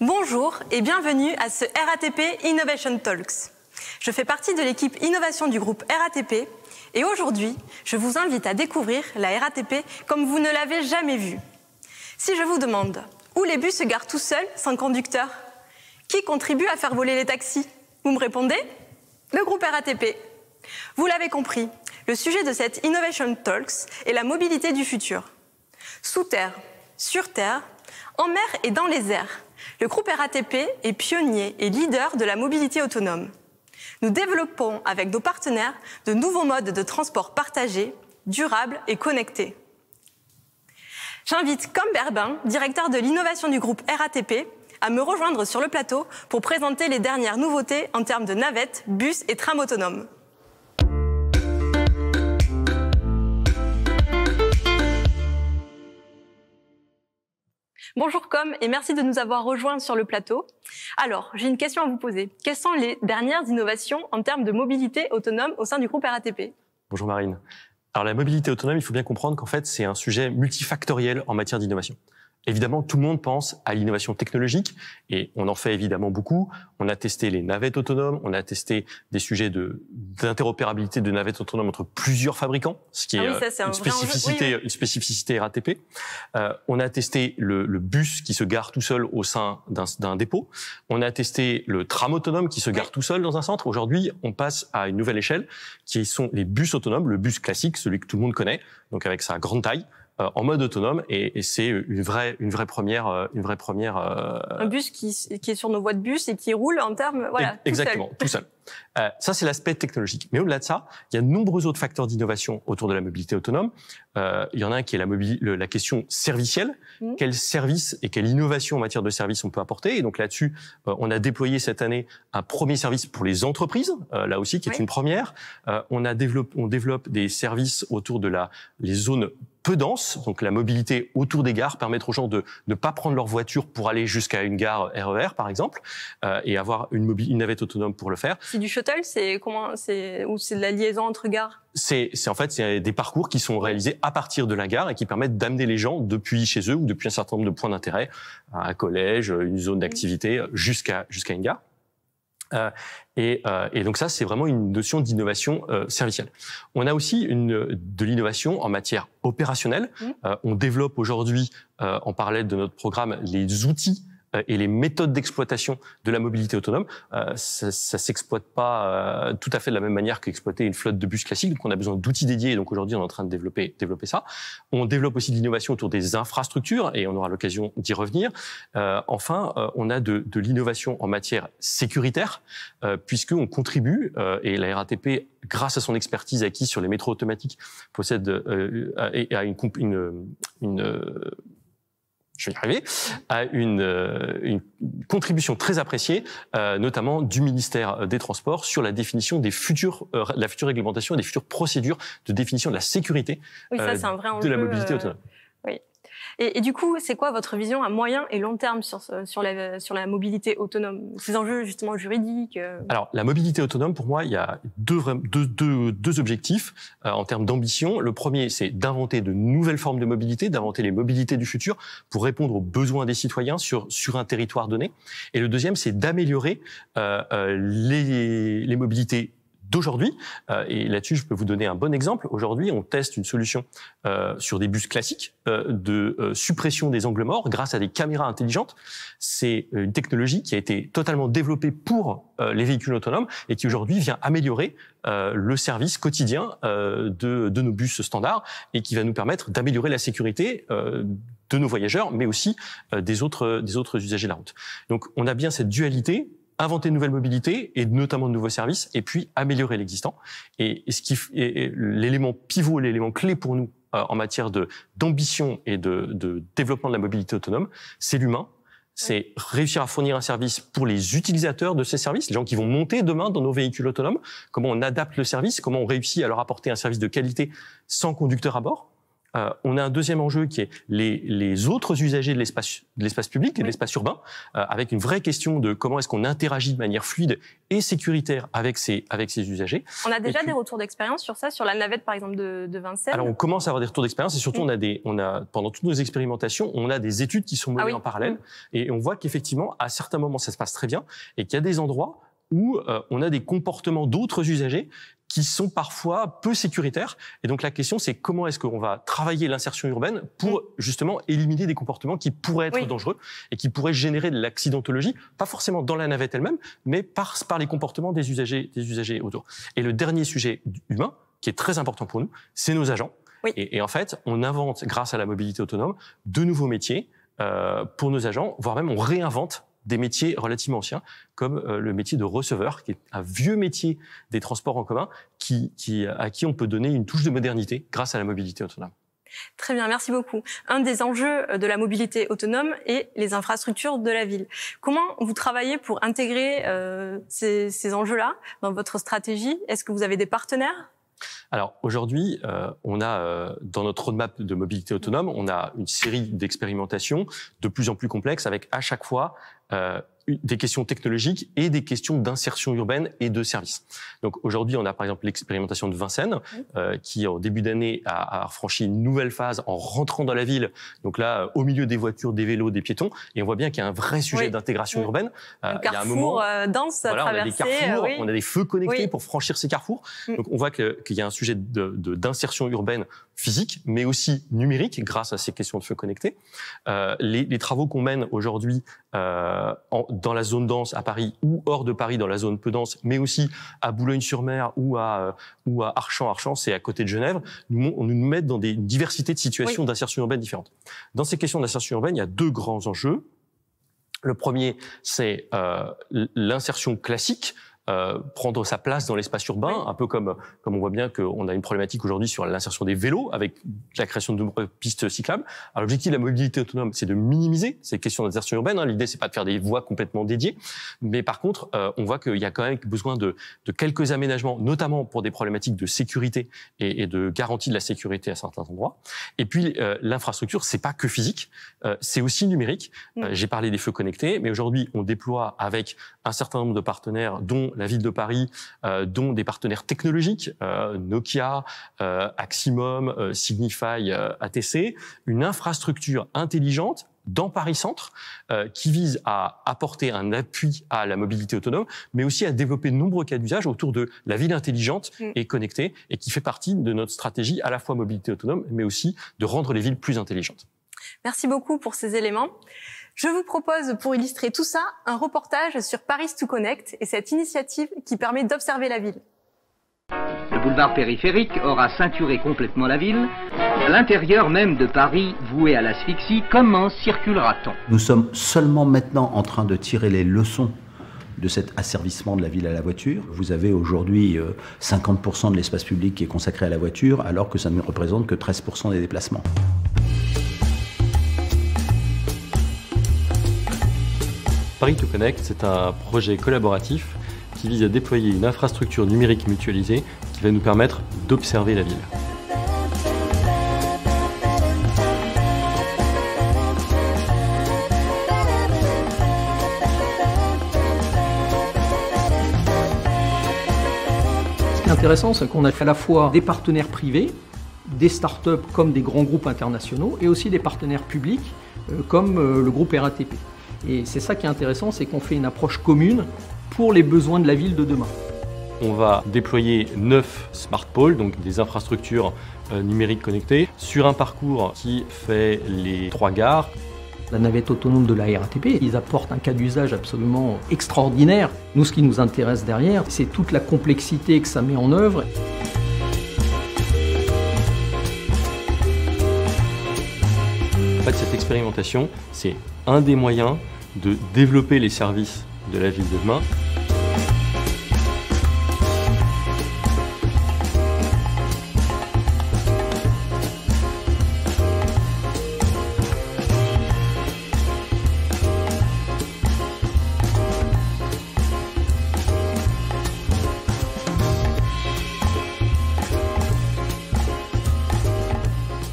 Bonjour et bienvenue à ce RATP Innovation Talks. Je fais partie de l'équipe innovation du groupe RATP et aujourd'hui, je vous invite à découvrir la RATP comme vous ne l'avez jamais vue. Si je vous demande où les bus se garent tout seuls, sans conducteur, qui contribue à faire voler les taxis? Vous me répondez? Le groupe RATP. Vous l'avez compris, le sujet de cette Innovation Talks est la mobilité du futur. Sous terre, sur terre, en mer et dans les airs, le groupe RATP est pionnier et leader de la mobilité autonome. Nous développons avec nos partenaires de nouveaux modes de transport partagés, durables et connectés. J'invite Com Berbin, directeur de l'innovation du groupe RATP, à me rejoindre sur le plateau pour présenter les dernières nouveautés en termes de navettes, bus et trams autonomes. Bonjour Com et merci de nous avoir rejoints sur le plateau. Alors, j'ai une question à vous poser. Quelles sont les dernières innovations en termes de mobilité autonome au sein du groupe RATP? Bonjour Marine. Alors la mobilité autonome, il faut bien comprendre qu'en fait, c'est un sujet multifactoriel en matière d'innovation. Évidemment, tout le monde pense à l'innovation technologique et on en fait évidemment beaucoup. On a testé les navettes autonomes, on a testé des sujets d'interopérabilité de navettes autonomes entre plusieurs fabricants, ce qui est une spécificité RATP. On a testé le bus qui se gare tout seul au sein d'un dépôt. On a testé le tram autonome qui se gare tout seul dans un centre. Aujourd'hui, on passe à une nouvelle échelle qui sont les bus autonomes, le bus classique, celui que tout le monde connaît, donc avec sa grande taille. En mode autonome et c'est une vraie première. Un bus qui est sur nos voies de bus et qui roule en termes exactement tout seul. Ça c'est l'aspect technologique. Mais au-delà de ça, il y a de nombreux autres facteurs d'innovation autour de la mobilité autonome. Il y en a un qui est la question servicielle. Quel service et quelle innovation en matière de service on peut apporter? Et donc là-dessus, on a déployé cette année un premier service pour les entreprises, là aussi qui est une première. On développe des services autour de les zones peu denses, donc la mobilité autour des gares, permettre aux gens de ne pas prendre leur voiture pour aller jusqu'à une gare RER par exemple, et avoir une navette autonome pour le faire. C'est du shuttle, ou c'est de la liaison entre gares? C'est des parcours qui sont réalisés à partir de la gare et qui permettent d'amener les gens depuis chez eux ou depuis un certain nombre de points d'intérêt, un collège, une zone d'activité, jusqu'à une gare. Et donc ça, c'est vraiment une notion d'innovation servicielle. On a aussi de l'innovation en matière opérationnelle. On développe aujourd'hui, en parallèle de notre programme, les outils et les méthodes d'exploitation de la mobilité autonome. Ça s'exploite pas tout à fait de la même manière qu'exploiter une flotte de bus classique. Donc on a besoin d'outils dédiés. Et donc aujourd'hui, on est en train de développer ça. On développe aussi de l'innovation autour des infrastructures et on aura l'occasion d'y revenir. Enfin, on a de l'innovation en matière sécuritaire puisqu'on contribue et la RATP, grâce à son expertise acquise sur les métros automatiques, possède je vais y arriver, à une contribution très appréciée, notamment du ministère des Transports, sur la définition des la future réglementation et des futures procédures de définition de la sécurité de la mobilité autonome. Oui. Et du coup, c'est quoi votre vision à moyen et long terme sur la mobilité autonome, ces enjeux justement juridiques? Alors, la mobilité autonome, pour moi, il y a deux objectifs en termes d'ambition. Le premier, c'est d'inventer de nouvelles formes de mobilité, d'inventer les mobilités du futur pour répondre aux besoins des citoyens sur un territoire donné. Et le deuxième, c'est d'améliorer les mobilités d'aujourd'hui, et là-dessus, je peux vous donner un bon exemple. Aujourd'hui, on teste une solution sur des bus classiques de suppression des angles morts grâce à des caméras intelligentes. C'est une technologie qui a été totalement développée pour les véhicules autonomes et qui aujourd'hui vient améliorer le service quotidien de nos bus standards et qui va nous permettre d'améliorer la sécurité de nos voyageurs, mais aussi des autres usagers de la route. Donc, on a bien cette dualité. Inventer de nouvelles mobilités et notamment de nouveaux services et puis améliorer l'existant. Et l'élément pivot, l'élément clé pour nous en matière d'ambition et de développement de la mobilité autonome, c'est l'humain. C'est réussir à fournir un service pour les utilisateurs de ces services, les gens qui vont monter demain dans nos véhicules autonomes, comment on adapte le service, comment on réussit à leur apporter un service de qualité sans conducteur à bord. On a un deuxième enjeu qui est les autres usagers de l'espace public et de l'espace urbain, avec une vraie question de comment est-ce qu'on interagit de manière fluide et sécuritaire avec ces usagers. On a déjà des retours d'expérience sur ça, sur la navette par exemple de Vincennes? Alors on commence à avoir des retours d'expérience et surtout on a pendant toutes nos expérimentations, on a des études qui sont menées en parallèle et on voit qu'effectivement à certains moments ça se passe très bien et qu'il y a des endroits où on a des comportements d'autres usagers qui sont parfois peu sécuritaires. Et donc la question, c'est comment est-ce qu'on va travailler l'insertion urbaine pour justement éliminer des comportements qui pourraient être dangereux et qui pourraient générer de l'accidentologie, pas forcément dans la navette elle-même, mais par les comportements des usagers autour. Et le dernier sujet humain, qui est très important pour nous, c'est nos agents. Et en fait, on invente, grâce à la mobilité autonome, de nouveaux métiers pour nos agents, voire même on réinvente des métiers relativement anciens, comme le métier de receveur, qui est un vieux métier des transports en commun, à qui on peut donner une touche de modernité grâce à la mobilité autonome. Très bien, merci beaucoup. Un des enjeux de la mobilité autonome est les infrastructures de la ville. Comment vous travaillez pour intégrer ces enjeux-là dans votre stratégie? Est-ce que vous avez des partenaires? Alors aujourd'hui, on a dans notre roadmap de mobilité autonome, on a une série d'expérimentations de plus en plus complexes avec à chaque fois des questions technologiques et des questions d'insertion urbaine et de services. Donc aujourd'hui, on a par exemple l'expérimentation de Vincennes qui, en début d'année, a franchi une nouvelle phase en rentrant dans la ville. Donc là, au milieu des voitures, des vélos, des piétons, et on voit bien qu'il y a un vrai sujet d'intégration urbaine. Un carrefour dense à traverser. On a des carrefours, on a des feux connectés pour franchir ces carrefours. Donc on voit qu'il y a un sujet d'insertion urbaine physique, mais aussi numérique, grâce à ces questions de feux connectés. Les travaux qu'on mène aujourd'hui dans la zone dense à Paris ou hors de Paris dans la zone peu dense, mais aussi à Boulogne-sur-Mer ou à Archamps. Archamps, c'est à côté de Genève. On nous met dans une diversité de situations d'insertion urbaine différentes. Dans ces questions d'insertion urbaine, il y a deux grands enjeux. Le premier, c'est l'insertion classique, prendre sa place dans l'espace urbain, un peu comme on voit bien qu'on a une problématique aujourd'hui sur l'insertion des vélos avec la création de nombreuses pistes cyclables. Alors l'objectif de la mobilité autonome, c'est de minimiser ces questions d'insertion urbaine. L'idée, c'est pas de faire des voies complètement dédiées, mais par contre, on voit qu'il y a quand même besoin de quelques aménagements, notamment pour des problématiques de sécurité et de garantie de la sécurité à certains endroits. Et puis l'infrastructure, c'est pas que physique, c'est aussi numérique. J'ai parlé des feux connectés, mais aujourd'hui, on déploie avec un certain nombre de partenaires, dont la ville de Paris, dont des partenaires technologiques, Nokia, Aximum, Signify, ATC, une infrastructure intelligente dans Paris Centre qui vise à apporter un appui à la mobilité autonome, mais aussi à développer de nombreux cas d'usage autour de la ville intelligente et connectée, et qui fait partie de notre stratégie à la fois mobilité autonome, mais aussi de rendre les villes plus intelligentes. Merci beaucoup pour ces éléments. Je vous propose, pour illustrer tout ça, un reportage sur Paris to Connect et cette initiative qui permet d'observer la ville. Le boulevard périphérique aura ceinturé complètement la ville. À l'intérieur même de Paris, voué à l'asphyxie, comment circulera-t-on? Nous sommes seulement maintenant en train de tirer les leçons de cet asservissement de la ville à la voiture. Vous avez aujourd'hui 50% de l'espace public qui est consacré à la voiture, alors que ça ne représente que 13% des déplacements. Paris to Connect, c'est un projet collaboratif qui vise à déployer une infrastructure numérique mutualisée qui va nous permettre d'observer la ville. Ce qui est intéressant, c'est qu'on a à la fois des partenaires privés, des startups comme des grands groupes internationaux, et aussi des partenaires publics comme le groupe RATP. Et c'est ça qui est intéressant, c'est qu'on fait une approche commune pour les besoins de la ville de demain. On va déployer 9 smart poles, donc des infrastructures numériques connectées, sur un parcours qui fait les 3 gares. La navette autonome de la RATP, ils apportent un cas d'usage absolument extraordinaire. Nous, ce qui nous intéresse derrière, c'est toute la complexité que ça met en œuvre. En fait, cette expérimentation, c'est un des moyens de développer les services de la ville de demain.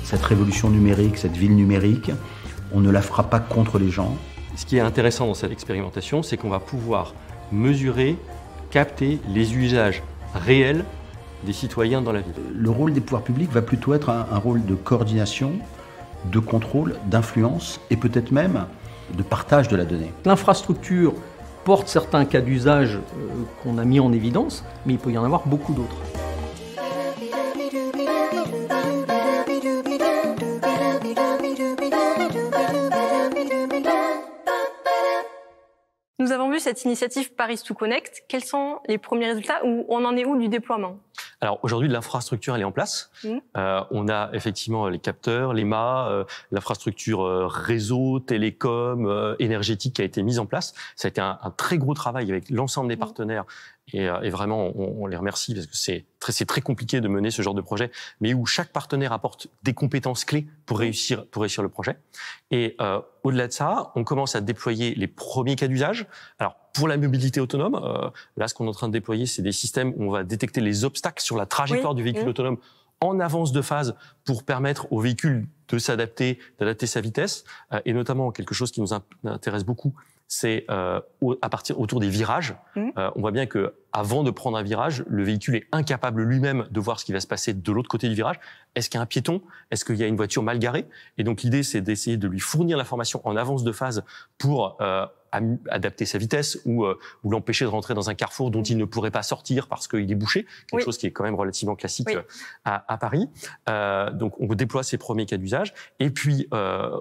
Cette révolution numérique, cette ville numérique, on ne la fera pas contre les gens. Ce qui est intéressant dans cette expérimentation, c'est qu'on va pouvoir mesurer, capter les usages réels des citoyens dans la ville. Le rôle des pouvoirs publics va plutôt être un rôle de coordination, de contrôle, d'influence et peut-être même de partage de la donnée. L'infrastructure porte certains cas d'usage qu'on a mis en évidence, mais il peut y en avoir beaucoup d'autres. Nous avons vu cette initiative Paris to Connect. Quels sont les premiers résultats ou on en est où du déploiement? Alors aujourd'hui, l'infrastructure elle est en place. On a effectivement les capteurs, les mâts, l'infrastructure réseau, télécom, énergétique qui a été mise en place. Ça a été un très gros travail avec l'ensemble des partenaires. Et vraiment, on les remercie parce que c'est très compliqué de mener ce genre de projet, mais où chaque partenaire apporte des compétences clés pour réussir le projet. Et au-delà de ça, on commence à déployer les premiers cas d'usage. Alors, pour la mobilité autonome, là, ce qu'on est en train de déployer, c'est des systèmes où on va détecter les obstacles sur la trajectoire du véhicule autonome en avance de phase pour permettre au véhicule de s'adapter, d'adapter sa vitesse, et notamment quelque chose qui nous intéresse beaucoup, c'est à partir autour des virages. On voit bien que avant de prendre un virage, le véhicule est incapable lui-même de voir ce qui va se passer de l'autre côté du virage. Est-ce qu'il y a un piéton? Est-ce qu'il y a une voiture mal garée? Et donc l'idée, c'est d'essayer de lui fournir l'information en avance de phase pour adapter sa vitesse ou l'empêcher de rentrer dans un carrefour dont il ne pourrait pas sortir parce qu'il est bouché, quelque chose qui est quand même relativement classique à Paris. Donc on déploie ces premiers cas d'usage et puis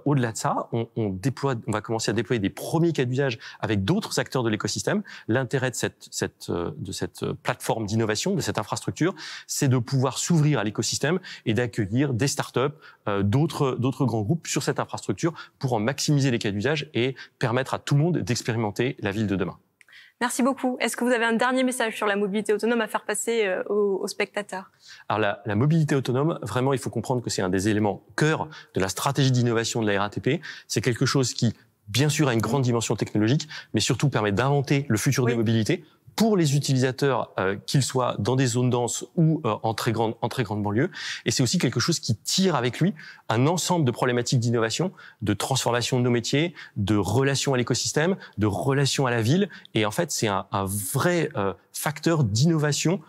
au-delà de ça, on va commencer à déployer des premiers cas d'usage avec d'autres acteurs de l'écosystème. L'intérêt de cette plateforme d'innovation, de cette infrastructure, c'est de pouvoir s'ouvrir à l'écosystème et d'accueillir des startups, d'autres grands groupes sur cette infrastructure pour en maximiser les cas d'usage et permettre à tout le monde d'expérimenter la ville de demain. Merci beaucoup. Est-ce que vous avez un dernier message sur la mobilité autonome à faire passer aux spectateurs? Alors la mobilité autonome, vraiment, il faut comprendre que c'est un des éléments cœur de la stratégie d'innovation de la RATP. C'est quelque chose qui, bien sûr, a une grande dimension technologique, mais surtout permet d'inventer le futur des mobilités pour les utilisateurs, qu'ils soient dans des zones denses ou en très grande banlieue. Et c'est aussi quelque chose qui tire avec lui un ensemble de problématiques d'innovation, de transformation de nos métiers, de relations à l'écosystème, de relations à la ville. Et en fait, c'est un vrai facteur d'innovation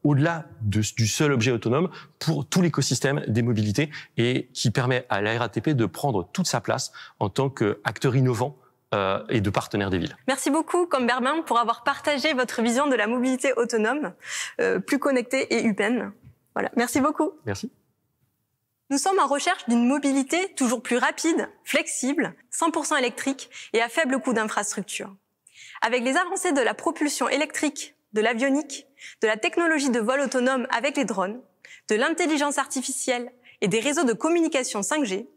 au-delà du seul objet autonome pour tout l'écosystème des mobilités et qui permet à la RATP de prendre toute sa place en tant qu'acteur innovant et de partenaires des villes. Merci beaucoup, Comberman, pour avoir partagé votre vision de la mobilité autonome, plus connectée et humaine. Voilà, merci beaucoup. Merci. Nous sommes en recherche d'une mobilité toujours plus rapide, flexible, 100% électrique et à faible coût d'infrastructure. Avec les avancées de la propulsion électrique, de l'avionique, de la technologie de vol autonome avec les drones, de l'intelligence artificielle et des réseaux de communication 5G,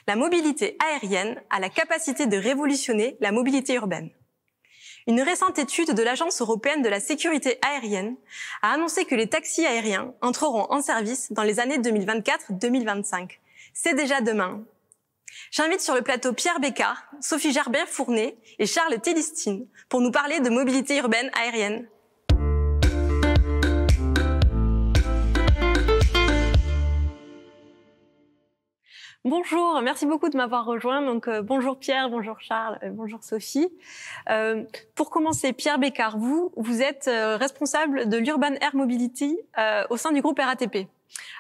la mobilité aérienne a la capacité de révolutionner la mobilité urbaine. Une récente étude de l'Agence européenne de la sécurité aérienne a annoncé que les taxis aériens entreront en service dans les années 2024-2025. C'est déjà demain. J'invite sur le plateau Pierre Bécard, Sophie Gerbert-Fournet et Charles Télistine pour nous parler de mobilité urbaine aérienne. Bonjour, merci beaucoup de m'avoir rejoint. Donc bonjour Pierre, bonjour Charles, bonjour Sophie. Pour commencer, Pierre Bécard, vous êtes responsable de l'Urban Air Mobility au sein du groupe RATP.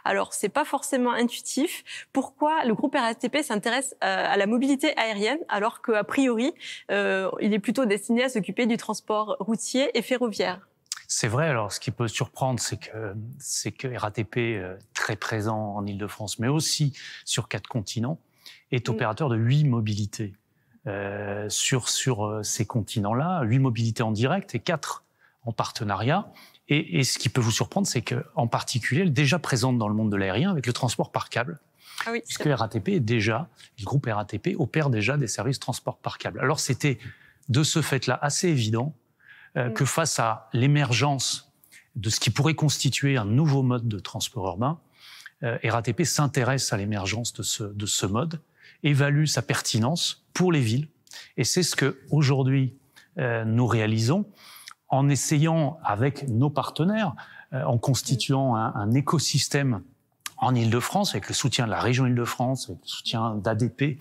Alors, c'est pas forcément intuitif. Pourquoi le groupe RATP s'intéresse à la mobilité aérienne alors qu'a priori, il est plutôt destiné à s'occuper du transport routier et ferroviaire? C'est vrai. Alors, ce qui peut surprendre, c'est que RATP, très présent en Île-de-France, mais aussi sur 4 continents, est opérateur de 8 mobilités sur ces continents-là, 8 mobilités en direct et 4 en partenariat. Et ce qui peut vous surprendre, c'est qu'en particulier, elle est déjà présente dans le monde de l'aérien avec le transport par câble. Ah oui, puisque RATP le groupe RATP opère déjà des services transport par câble. Alors, c'était de ce fait-là assez évident que face à l'émergence de ce qui pourrait constituer un nouveau mode de transport urbain, RATP s'intéresse à l'émergence de ce mode, évalue sa pertinence pour les villes, et c'est ce que aujourd'hui nous réalisons en essayant avec nos partenaires, en constituant un écosystème en Île-de-France, avec le soutien de la région Île-de-France, avec le soutien d'ADP.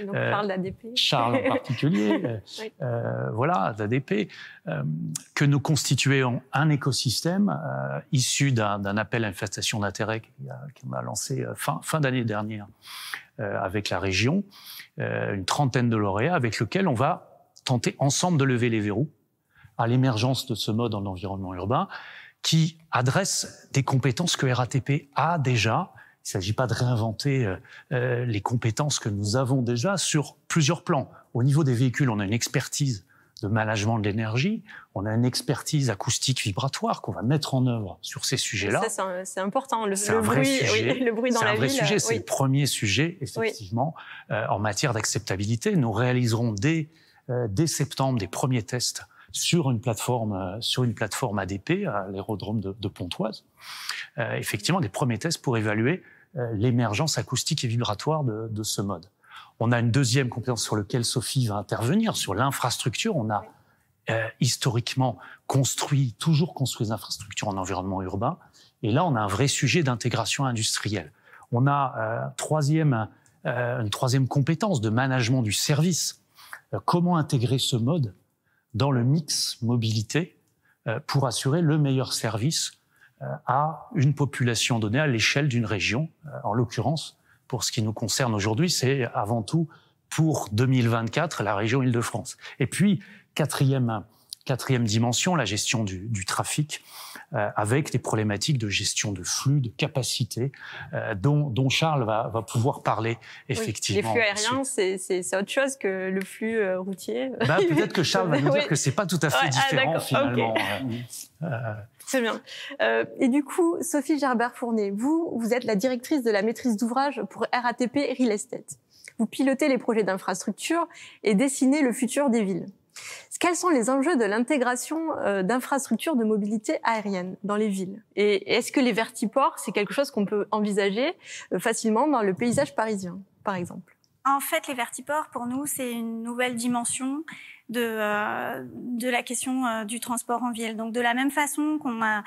Donc, on parle d'ADP. Charles en particulier, oui. Voilà, d'ADP, que nous constituions un écosystème issu d'un appel à manifestation d'intérêt qu'on a lancé fin d'année dernière avec la région, une trentaine de lauréats avec lequel on va tenter ensemble de lever les verrous à l'émergence de ce mode dans l'environnement urbain, qui adresse des compétences que RATP a déjà. Il ne s'agit pas de réinventer les compétences que nous avons déjà sur plusieurs plans. Au niveau des véhicules, on a une expertise de management de l'énergie, on a une expertise acoustique vibratoire qu'on va mettre en œuvre sur ces sujets-là. Ça, c'est important, le bruit, sujet, oui, le bruit dans la ville. C'est un vrai sujet, c'est le premier sujet, effectivement, en matière d'acceptabilité. Nous réaliserons dès septembre des premiers tests sur une plateforme ADP à l'aérodrome de Pontoise. Effectivement, des premiers tests pour évaluer l'émergence acoustique et vibratoire de ce mode. On a une deuxième compétence sur laquelle Sophie va intervenir, sur l'infrastructure. On a historiquement toujours construit des infrastructures en environnement urbain. Et là, on a un vrai sujet d'intégration industrielle. On a une troisième compétence de management du service. Comment intégrer ce mode dans le mix mobilité pour assurer le meilleur service à une population donnée à l'échelle d'une région. En l'occurrence, pour ce qui nous concerne aujourd'hui, c'est avant tout pour 2024 la région Île-de-France. Et puis, quatrième dimension, la gestion du trafic, avec des problématiques de gestion de flux, de capacité, dont Charles va pouvoir parler effectivement. Oui, les flux aériens, c'est autre chose que le flux routier. Peut-être que Charles va nous dire que c'est pas tout à fait différent finalement. Okay. Très bien. Et du coup, Sophie Gerbert-Fournet, vous êtes la directrice de la maîtrise d'ouvrage pour RATP Real Estate. Vous pilotez les projets d'infrastructure et dessinez le futur des villes. Quels sont les enjeux de l'intégration d'infrastructures de mobilité aérienne dans les villes? Et est-ce que les vertiports, c'est quelque chose qu'on peut envisager facilement dans le paysage parisien, par exemple? En fait, les vertiports, pour nous, c'est une nouvelle dimension de la question du transport en ville. Donc, de la même façon qu'on a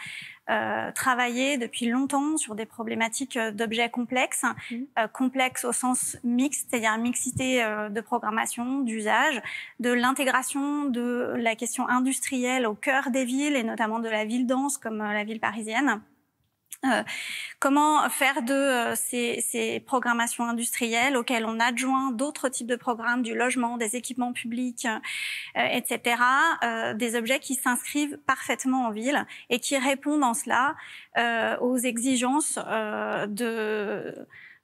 travaillé depuis longtemps sur des problématiques d'objets complexes, complexes au sens mixte, c'est-à-dire mixité de programmation, d'usage, de l'intégration de la question industrielle au cœur des villes et notamment de la ville dense comme la ville parisienne. Comment faire de ces programmations industrielles auxquelles on adjoint d'autres types de programmes, du logement, des équipements publics, etc., des objets qui s'inscrivent parfaitement en ville et qui répondent en cela aux exigences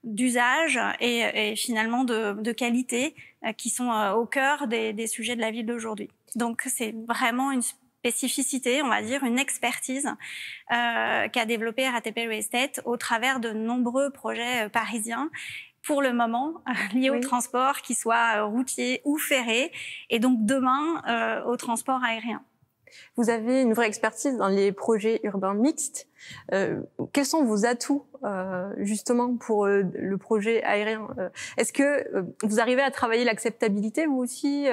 d'usage et finalement de qualité qui sont au cœur des sujets de la ville d'aujourd'hui. Donc c'est vraiment une spécificité, on va dire, une expertise qu'a développé RATP Real Estate au travers de nombreux projets parisiens, pour le moment liés au transport, qu'ils soient routiers ou ferrés, et donc demain au transport aérien. Vous avez une vraie expertise dans les projets urbains mixtes. Quels sont vos atouts justement pour le projet aérien? Est-ce que vous arrivez à travailler l'acceptabilité vous aussi,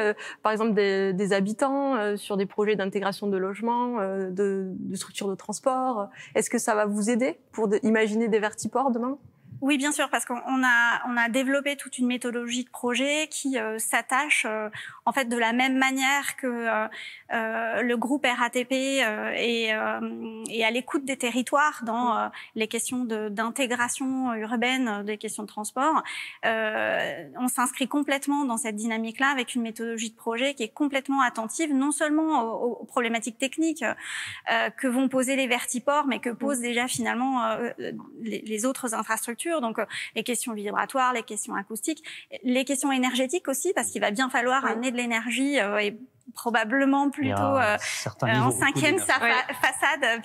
par exemple des habitants sur des projets d'intégration de logement, de structures de transport? Est-ce que ça va vous aider pour imaginer des vertiports demain? Oui, bien sûr, parce qu'on a développé toute une méthodologie de projet qui s'attache en fait de la même manière que le groupe RATP est à l'écoute des territoires dans les questions d'intégration urbaine, des questions de transport. On s'inscrit complètement dans cette dynamique-là avec une méthodologie de projet qui est complètement attentive non seulement aux problématiques techniques que vont poser les vertiports, mais que posent déjà finalement les autres infrastructures. Donc les questions vibratoires, les questions acoustiques, les questions énergétiques aussi, parce qu'il va bien falloir amener de l'énergie et probablement plutôt en cinquième façade,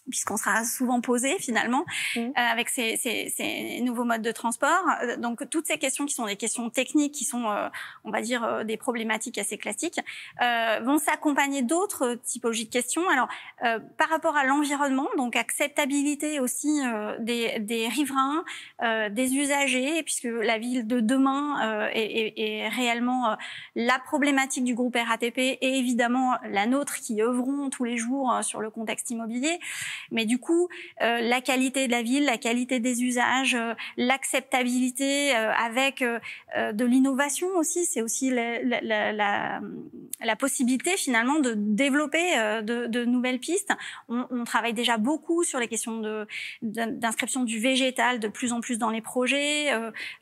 puisqu'on sera souvent posé finalement avec ces nouveaux modes de transport. Donc toutes ces questions qui sont des questions techniques, qui sont on va dire des problématiques assez classiques, vont s'accompagner d'autres typologies de questions. Alors par rapport à l'environnement, donc acceptabilité aussi des riverains, des usagers, puisque la ville de demain est réellement la problématique du groupe RATP et évidemment la nôtre qui œuvrons tous les jours sur le contexte immobilier. Mais du coup, la qualité de la ville, la qualité des usages, l'acceptabilité avec de l'innovation aussi, c'est aussi la possibilité finalement de développer de nouvelles pistes. On travaille déjà beaucoup sur les questions d'inscription du végétal de plus en plus dans les projets,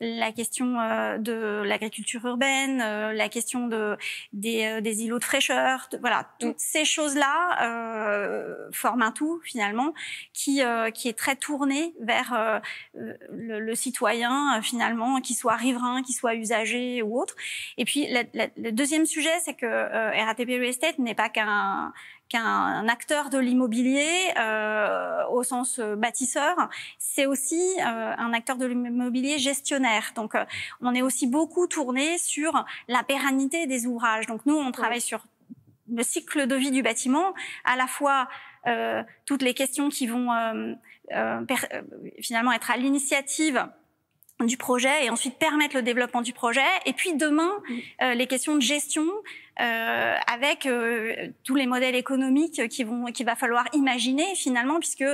la question de l'agriculture urbaine, la question des îlots de fraîcheur, voilà, toutes ces choses-là forment un tout finalement qui est très tourné vers le citoyen finalement, qu'il soit riverain, qu'il soit usager ou autre. Et puis le deuxième sujet, c'est que RATP Real Estate n'est pas qu'un acteur de l'immobilier au sens bâtisseur, c'est aussi un acteur de l'immobilier gestionnaire. Donc on est aussi beaucoup tourné sur la pérennité des ouvrages. Donc nous, on travaille sur le cycle de vie du bâtiment, à la fois toutes les questions qui vont finalement être à l'initiative du projet et ensuite permettre le développement du projet. Et puis demain, les questions de gestion avec tous les modèles économiques qu'il va falloir imaginer finalement, puisque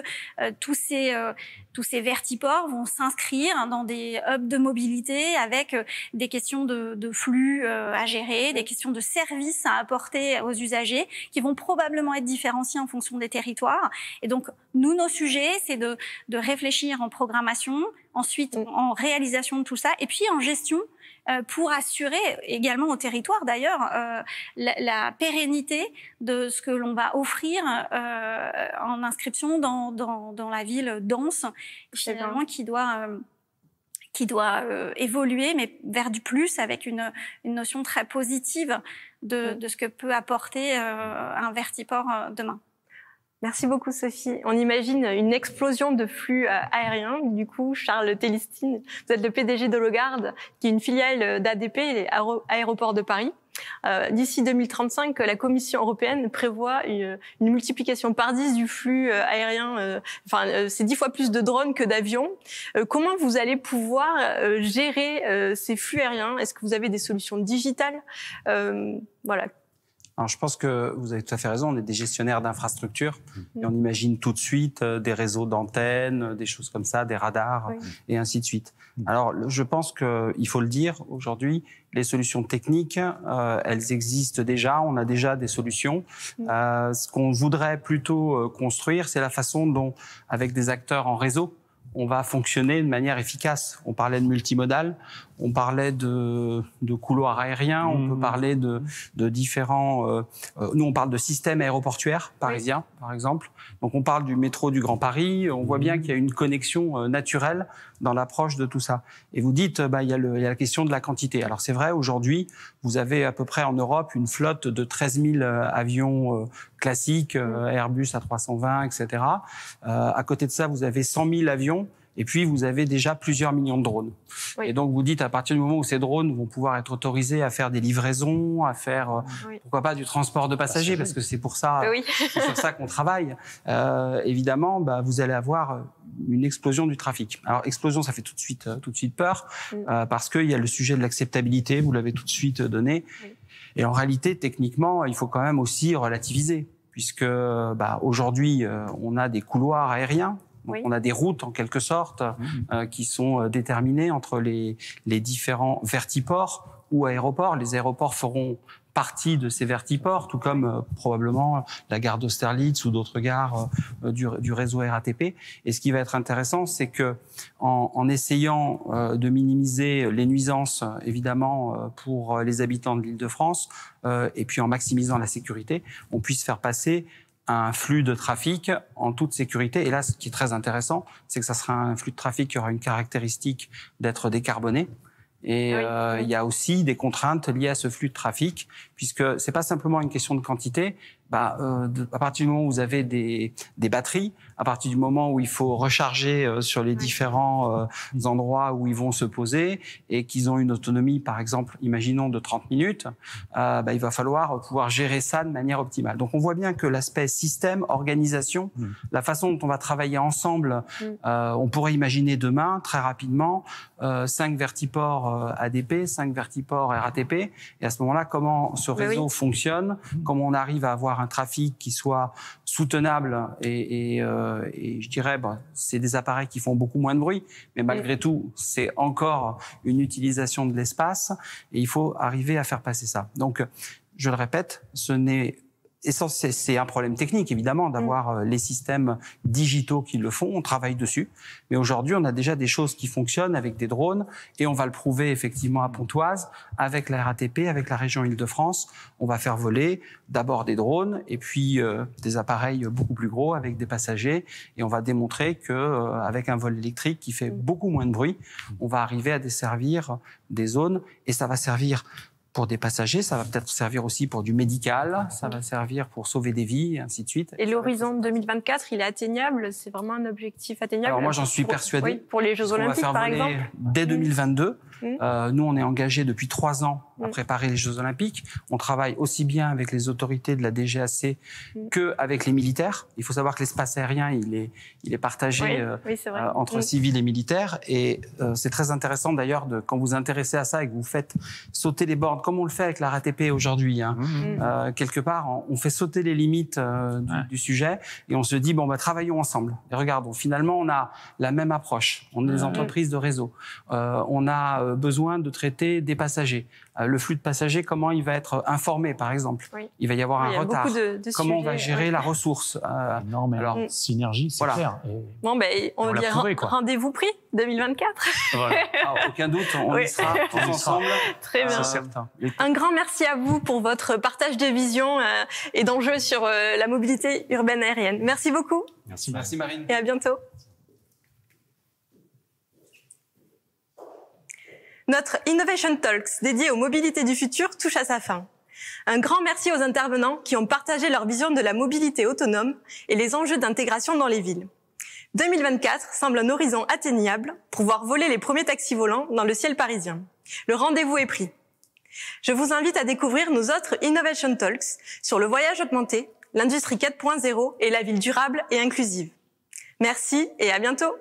tous ces vertiports vont s'inscrire dans des hubs de mobilité avec des questions de flux à gérer, des questions de services à apporter aux usagers qui vont probablement être différenciés en fonction des territoires. Et donc, nous, nos sujets, c'est de réfléchir en programmation, ensuite en réalisation de tout ça, et puis en gestion pour assurer également au territoire d'ailleurs la pérennité de ce que l'on va offrir en inscription dans la ville dense, finalement qui doit évoluer, mais vers du plus, avec une notion très positive de ce que peut apporter un vertiport demain. Merci beaucoup, Sophie. On imagine une explosion de flux aériens. Du coup, Charles Télistine, vous êtes le PDG d'Hologarde, qui est une filiale d'ADP, les aéroports de Paris. D'ici 2035, la Commission européenne prévoit une multiplication par 10 du flux aérien. C'est 10 fois plus de drones que d'avions. Comment vous allez pouvoir gérer ces flux aériens? Est-ce que vous avez des solutions digitales? Voilà. Alors, je pense que vous avez tout à fait raison, on est des gestionnaires d'infrastructures et on imagine tout de suite des réseaux d'antennes, des choses comme ça, des radars et ainsi de suite. Alors, je pense qu'il faut le dire, aujourd'hui, les solutions techniques, elles existent déjà, on a déjà des solutions. Ce qu'on voudrait plutôt construire, c'est la façon dont, avec des acteurs en réseau, on va fonctionner de manière efficace. On parlait de multimodal, on parlait de couloirs aériens, on peut parler de différents... nous, on parle de systèmes aéroportuaires parisiens, par exemple. Donc, on parle du métro du Grand Paris. On voit bien qu'il y a une connexion naturelle dans l'approche de tout ça. Et vous dites, il y a la question de la quantité. Alors, c'est vrai, aujourd'hui, vous avez à peu près en Europe une flotte de 13 000 avions classiques, Airbus A320, etc. À côté de ça, vous avez 100 000 avions. Et puis, vous avez déjà plusieurs millions de drones. Et donc, vous dites, à partir du moment où ces drones vont pouvoir être autorisés à faire des livraisons, à faire, pourquoi pas, du transport de passagers, parce que c'est pour ça, c'est sur ça qu'on travaille. Évidemment, vous allez avoir une explosion du trafic. Alors, explosion, ça fait tout de suite peur, parce qu'il y a le sujet de l'acceptabilité, vous l'avez tout de suite donné. Et en réalité, techniquement, il faut quand même aussi relativiser, puisque aujourd'hui, on a des couloirs aériens. Donc, on a des routes, en quelque sorte, qui sont déterminées entre les différents vertiports ou aéroports. Les aéroports feront partie de ces vertiports, tout comme probablement la gare d'Austerlitz ou d'autres gares du réseau RATP. Et ce qui va être intéressant, c'est que en essayant de minimiser les nuisances, évidemment, pour les habitants de l'Île-de-France, et puis en maximisant la sécurité, on puisse faire passer un flux de trafic en toute sécurité. Et là, ce qui est très intéressant, c'est que ça sera un flux de trafic qui aura une caractéristique d'être décarboné. Et il y a aussi des contraintes liées à ce flux de trafic, puisque c'est pas simplement une question de quantité. À partir du moment où vous avez des batteries, à partir du moment où il faut recharger sur les différents endroits où ils vont se poser et qu'ils ont une autonomie, par exemple, imaginons de 30 minutes, il va falloir pouvoir gérer ça de manière optimale. Donc, on voit bien que l'aspect système, organisation, la façon dont on va travailler ensemble, on pourrait imaginer demain, très rapidement, 5 vertiports ADP, 5 vertiports RATP, et à ce moment-là, comment ce réseau fonctionne, comment on arrive à avoir avoir un trafic qui soit soutenable et je dirais, c'est des appareils qui font beaucoup moins de bruit, mais malgré tout, c'est encore une utilisation de l'espace et il faut arriver à faire passer ça. Donc, je le répète, c'est un problème technique, évidemment, d'avoir les systèmes digitaux qui le font. On travaille dessus. Mais aujourd'hui, on a déjà des choses qui fonctionnent avec des drones et on va le prouver effectivement à Pontoise avec la RATP, avec la région Île-de-France. On va faire voler d'abord des drones et puis des appareils beaucoup plus gros avec des passagers et on va démontrer que avec un vol électrique qui fait beaucoup moins de bruit, on va arriver à desservir des zones et ça va servir pour des passagers, ça va peut-être servir aussi pour du médical, ça va servir pour sauver des vies, et ainsi de suite. Et l'horizon 2024, il est atteignable? C'est vraiment un objectif atteignable? Alors moi, j'en suis persuadé. Oui, pour les Jeux Olympiques, par exemple. Dès 2022. Nous, on est engagés depuis 3 ans à préparer les Jeux Olympiques. On travaille aussi bien avec les autorités de la DGAC qu'avec les militaires. Il faut savoir que l'espace aérien, il est partagé entre civils et militaires. Et c'est très intéressant d'ailleurs, quand vous vous intéressez à ça et que vous faites sauter les bornes, comme on le fait avec la RATP aujourd'hui. Quelque part, on fait sauter les limites du sujet et on se dit, travaillons ensemble. Et regardons, finalement, on a la même approche. On est des entreprises de réseau. On a besoin de traiter des passagers. Le flux de passagers, comment il va être informé, par exemple. Il va y avoir un retard. Comment on va gérer la ressource. Non, mais alors, synergie, c'est clair. Et on dit rendez-vous pris 2024. Aucun doute, on y sera tous ensemble. Très bien. C'est certain. Un grand merci à vous pour votre partage de vision et d'enjeux sur la mobilité urbaine aérienne. Merci beaucoup. Merci Marine. Et à bientôt. Notre Innovation Talks dédié aux mobilités du futur touche à sa fin. Un grand merci aux intervenants qui ont partagé leur vision de la mobilité autonome et les enjeux d'intégration dans les villes. 2024 semble un horizon atteignable pour voir voler les premiers taxis volants dans le ciel parisien. Le rendez-vous est pris. Je vous invite à découvrir nos autres Innovation Talks sur le voyage augmenté, l'industrie 4.0 et la ville durable et inclusive. Merci et à bientôt.